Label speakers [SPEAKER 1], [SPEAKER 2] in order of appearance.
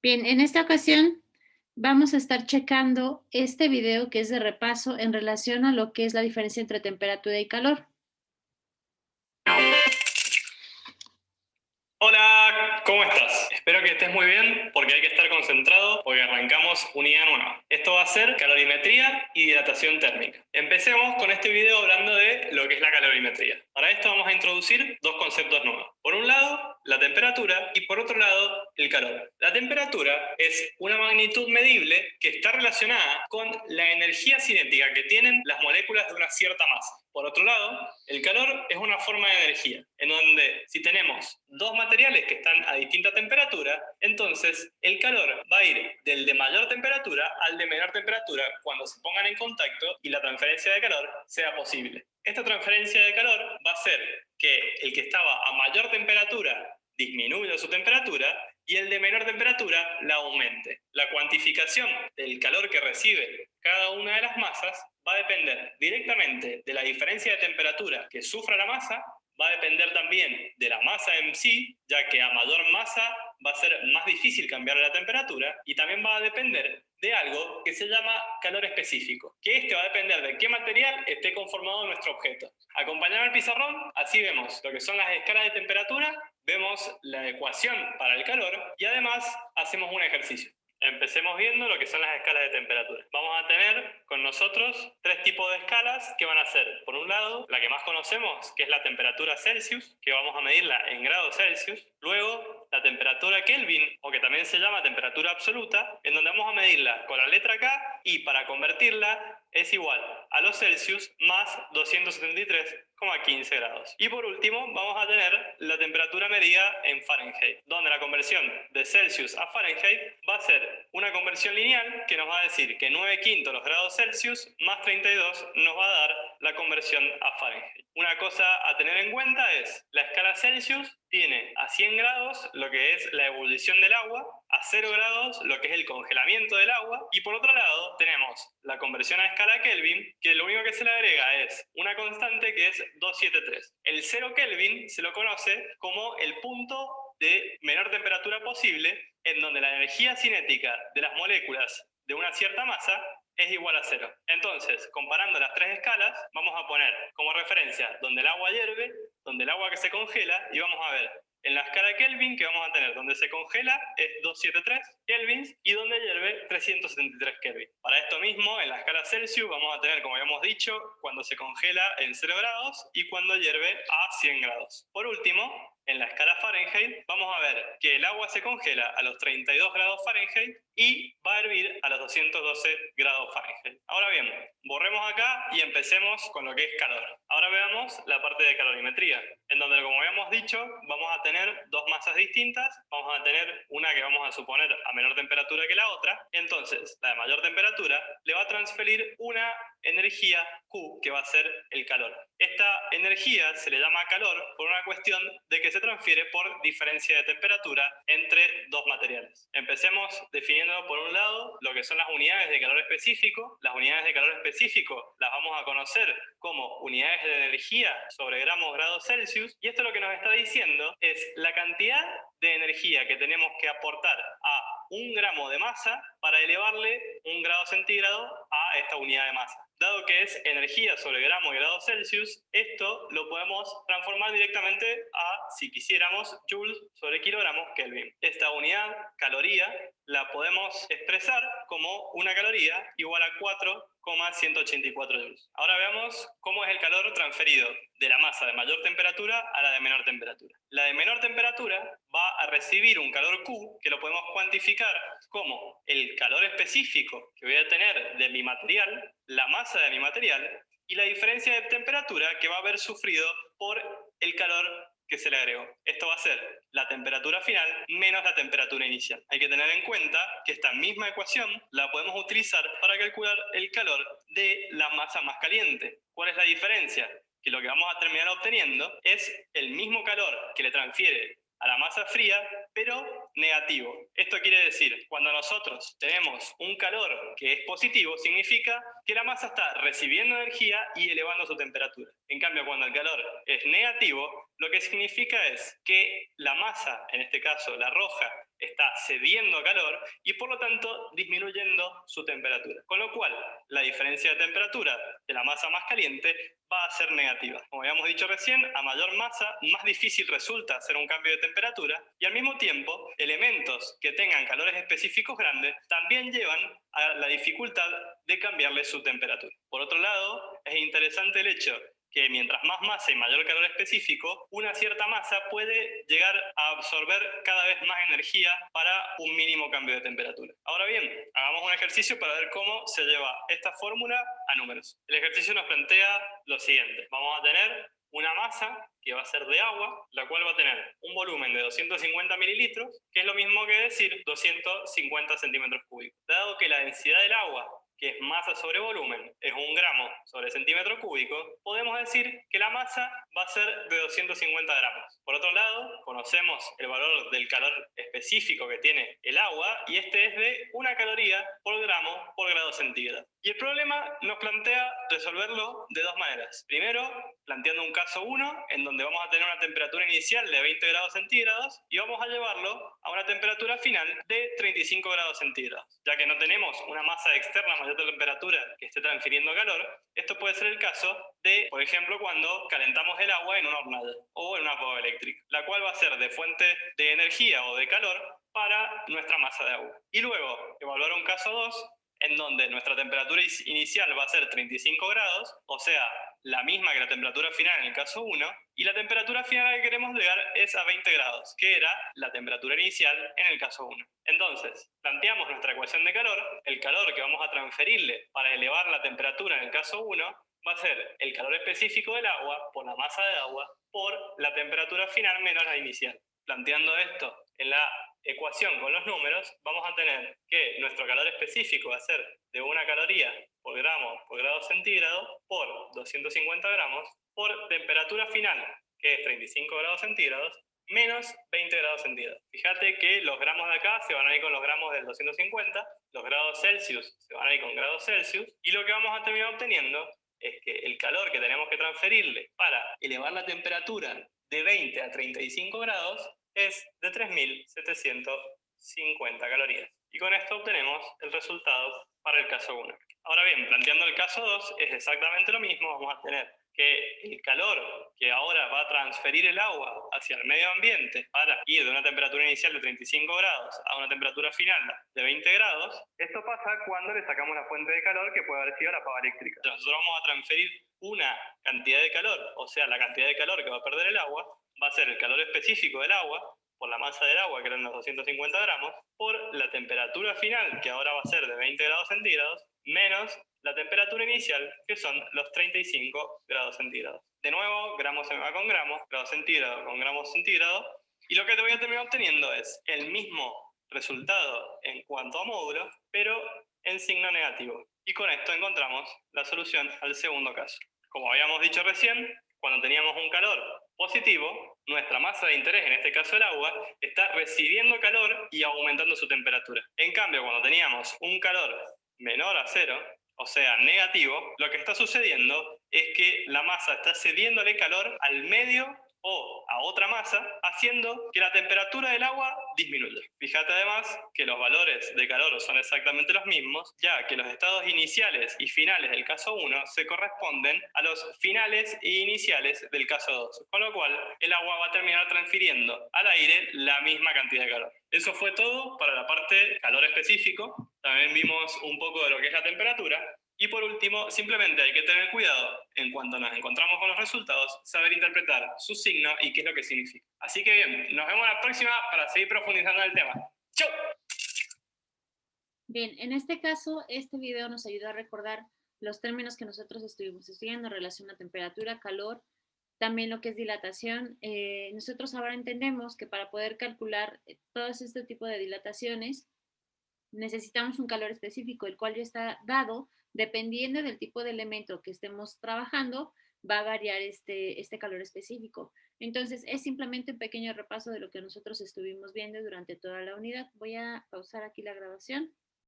[SPEAKER 1] Bien, en esta ocasión vamos a estar checando este video que es de repaso en relación a lo que es la diferencia entre temperatura y calor.
[SPEAKER 2] Hola, ¿cómo estás? Espero que estés muy bien porque hay que estar concentrado porque arrancamos unidad nueva. Esto va a ser calorimetría y dilatación térmica. Empecemos con este video hablando de lo que es la calorimetría. Para esto vamos a introducir dos conceptos nuevos. Por un lado, la temperatura y por otro lado, el calor. La temperatura es una magnitud medible que está relacionada con la energía cinética que tienen las moléculas de una cierta masa. Por otro lado, el calor es una forma de energía, en donde si tenemos dos materiales que están a distinta temperatura, entonces el calor va a ir del de mayor temperatura al de menor temperatura cuando se pongan en contacto y la transferencia de calor sea posible. Esta transferencia de calor va a hacer que el que estaba a mayor temperatura disminuya su temperatura y el de menor temperatura la aumente. La cuantificación del calor que recibe cada una de las masas va a depender directamente de la diferencia de temperatura que sufra la masa, va a depender también de la masa en sí, ya que a mayor masa va a ser más difícil cambiar la temperatura, y también va a depender de algo que se llama calor específico, que este va a depender de qué material esté conformado nuestro objeto. Acompañado al pizarrón, así vemos lo que son las escalas de temperatura, vemos la ecuación para el calor y además hacemos un ejercicio. Empecemos viendo lo que son las escalas de temperatura. Vamos a tener con nosotros tres tipos de escalas que van a ser, por un lado, la que más conocemos, que es la temperatura Celsius, que vamos a medirla en grados Celsius. Luego, la temperatura Kelvin, o que también se llama temperatura absoluta, en donde vamos a medirla con la letra K y para convertirla es igual a los Celsius más 273,15 grados. Y por último, vamos a tener la temperatura medida en Fahrenheit, donde la conversión de Celsius a Fahrenheit va a ser una conversión lineal que nos va a decir que 9/5 los grados Celsius más 32 nos va a dar la conversión a Fahrenheit. Una cosa a tener en cuenta es la escala Celsius tiene a 100 grados lo que es la ebullición del agua, a 0 grados lo que es el congelamiento del agua, y por otro lado tenemos la conversión a escala Kelvin, que lo único que se le agrega es una constante que es 273. El 0 Kelvin se lo conoce como el punto de menor temperatura posible, en donde la energía cinética de las moléculas de una cierta masa es igual a 0. Entonces, comparando las tres escalas, vamos a poner como referencia donde el agua hierve, donde el agua que se congela, y vamos a ver en la escala Kelvin que vamos a tener donde se congela es 273 kelvins y donde hierve 373 kelvin. Para esto mismo, en la escala Celsius vamos a tener, como habíamos dicho, cuando se congela en 0 grados y cuando hierve a 100 grados. Por último, en la escala Fahrenheit vamos a ver que el agua se congela a los 32 grados Fahrenheit y va a hervir a los 212 grados Fahrenheit. Ahora bien, borremos acá y empecemos con lo que es calor. Ahora veamos la parte de calorimetría, en donde, como habíamos dicho, vamos a tener dos masas distintas, vamos a tener una que vamos a suponer a menor temperatura que la otra, entonces la de mayor temperatura le va a transferir una energía Q, que va a ser el calor. Esta energía se le llama calor por una cuestión de que se transfiere por diferencia de temperatura entre dos materiales. Empecemos definiendo por un lado lo que son las unidades de calor específico. Las unidades de calor específico las vamos a conocer como unidades de energía sobre gramos grados Celsius, y esto lo que nos está diciendo es la cantidad de energía que tenemos que aportar a 1 gramo de masa para elevarle 1 grado centígrado a esta unidad de masa. Dado que es energía sobre gramo y grado Celsius, esto lo podemos transformar directamente a, si quisiéramos, joules sobre kilogramos Kelvin. Esta unidad, caloría, la podemos expresar como una caloría igual a 4,184 joules. Ahora veamos cómo es el calor transferido de la masa de mayor temperatura a la de menor temperatura. La de menor temperatura va a recibir un calor Q que lo podemos cuantificar como el calor específico que voy a tener de mi material, la masa de mi material y la diferencia de temperatura que va a haber sufrido por el calor que se le agregó. Esto va a ser la temperatura final menos la temperatura inicial. Hay que tener en cuenta que esta misma ecuación la podemos utilizar para calcular el calor de la masa más caliente. ¿Cuál es la diferencia? Que lo que vamos a terminar obteniendo es el mismo calor que le transfiere a la masa fría, pero negativo. Esto quiere decir, cuando nosotros tenemos un calor que es positivo, significa que la masa está recibiendo energía y elevando su temperatura. En cambio, cuando el calor es negativo, lo que significa es que la masa, en este caso la roja, está cediendo calor y por lo tanto disminuyendo su temperatura. Con lo cual, la diferencia de temperatura de la masa más caliente va a ser negativa. Como habíamos dicho recién, a mayor masa, más difícil resulta hacer un cambio de temperatura y al mismo tiempo, elementos que tengan calores específicos grandes también llevan a la dificultad de cambiarle su temperatura. Por otro lado, es interesante el hecho que mientras más masa y mayor calor específico, una cierta masa puede llegar a absorber cada vez más energía para un mínimo cambio de temperatura. Ahora bien, hagamos un ejercicio para ver cómo se lleva esta fórmula a números. El ejercicio nos plantea lo siguiente. Vamos a tener una masa que va a ser de agua, la cual va a tener un volumen de 250 mililitros, que es lo mismo que decir 250 centímetros cúbicos. Dado que la densidad del agua, que es masa sobre volumen, es 1 gramo sobre centímetro cúbico, podemos decir que la masa va a ser de 250 gramos. Por otro lado, conocemos el valor del calor específico que tiene el agua y este es de 1 caloría por gramo por grado centígrado. Y el problema nos plantea resolverlo de dos maneras. Primero, planteando un caso 1, en donde vamos a tener una temperatura inicial de 20 grados centígrados y vamos a llevarlo a una temperatura final de 35 grados centígrados. Ya que no tenemos una masa externa mayor de temperatura que esté transfiriendo calor, esto puede ser el caso de, por ejemplo, cuando calentamos el agua en una hornalla o en una pava eléctrica, la cual va a ser de fuente de energía o de calor para nuestra masa de agua. Y luego, evaluar un caso 2, en donde nuestra temperatura inicial va a ser 35 grados, o sea, la misma que la temperatura final en el caso 1, y la temperatura final a la que queremos llegar es a 20 grados, que era la temperatura inicial en el caso 1. Entonces, planteamos nuestra ecuación de calor, el calor que vamos a transferirle para elevar la temperatura en el caso 1 va a ser el calor específico del agua por la masa de agua por la temperatura final menos la inicial. Planteando esto en la ecuación con los números, vamos a tener que nuestro calor específico va a ser de 1 caloría por gramo por grado centígrado por 250 gramos por temperatura final, que es 35 grados centígrados, menos 20 grados centígrados. Fíjate que los gramos de acá se van a ir con los gramos del 250, los grados Celsius se van a ir con grados Celsius, y lo que vamos a terminar obteniendo es que el calor que tenemos que transferirle para elevar la temperatura de 20 a 35 grados es de 3.750 calorías. Y con esto obtenemos el resultado para el caso 1. Ahora bien, planteando el caso 2, es exactamente lo mismo. Vamos a tener que el calor que ahora va a transferir el agua hacia el medio ambiente para ir de una temperatura inicial de 35 grados a una temperatura final de 20 grados, esto pasa cuando le sacamos la fuente de calor que puede haber sido la pava eléctrica. Nosotros vamos a transferir una cantidad de calor, o sea, la cantidad de calor que va a perder el agua, va a ser el calor específico del agua, por la masa del agua, que eran los 250 gramos, por la temperatura final, que ahora va a ser de 20 grados centígrados, menos la temperatura inicial, que son los 35 grados centígrados. De nuevo, gramos se me va con gramos, grados centígrados con gramos centígrados, y lo que te voy a terminar obteniendo es el mismo resultado en cuanto a módulos, pero en signo negativo. Y con esto encontramos la solución al segundo caso. Como habíamos dicho recién, cuando teníamos un calor positivo, nuestra masa de interés, en este caso el agua, está recibiendo calor y aumentando su temperatura. En cambio, cuando teníamos un calor menor a cero, o sea, negativo, lo que está sucediendo es que la masa está cediéndole calor al medio o a otra masa, haciendo que la temperatura del agua disminuya. Fíjate además que los valores de calor son exactamente los mismos, ya que los estados iniciales y finales del caso 1 se corresponden a los finales e iniciales del caso 2, con lo cual el agua va a terminar transfiriendo al aire la misma cantidad de calor. Eso fue todo para la parte calor específico. También vimos un poco de lo que es la temperatura. Y por último, simplemente hay que tener cuidado en cuanto nos encontramos con los resultados, saber interpretar su signo y qué es lo que significa. Así que bien, nos vemos la próxima para seguir profundizando en el tema. ¡Chau!
[SPEAKER 1] Bien, en este caso, este video nos ayuda a recordar los términos que nosotros estuvimos estudiando en relación a temperatura, calor, también lo que es dilatación. Nosotros ahora entendemos que para poder calcular todo este tipo de dilataciones, necesitamos un calor específico, el cual ya está dado, dependiendo del tipo de elemento que estemos trabajando, va a variar este calor específico. Entonces, es simplemente un pequeño repaso de lo que nosotros estuvimos viendo durante toda la unidad. Voy a pausar aquí la grabación.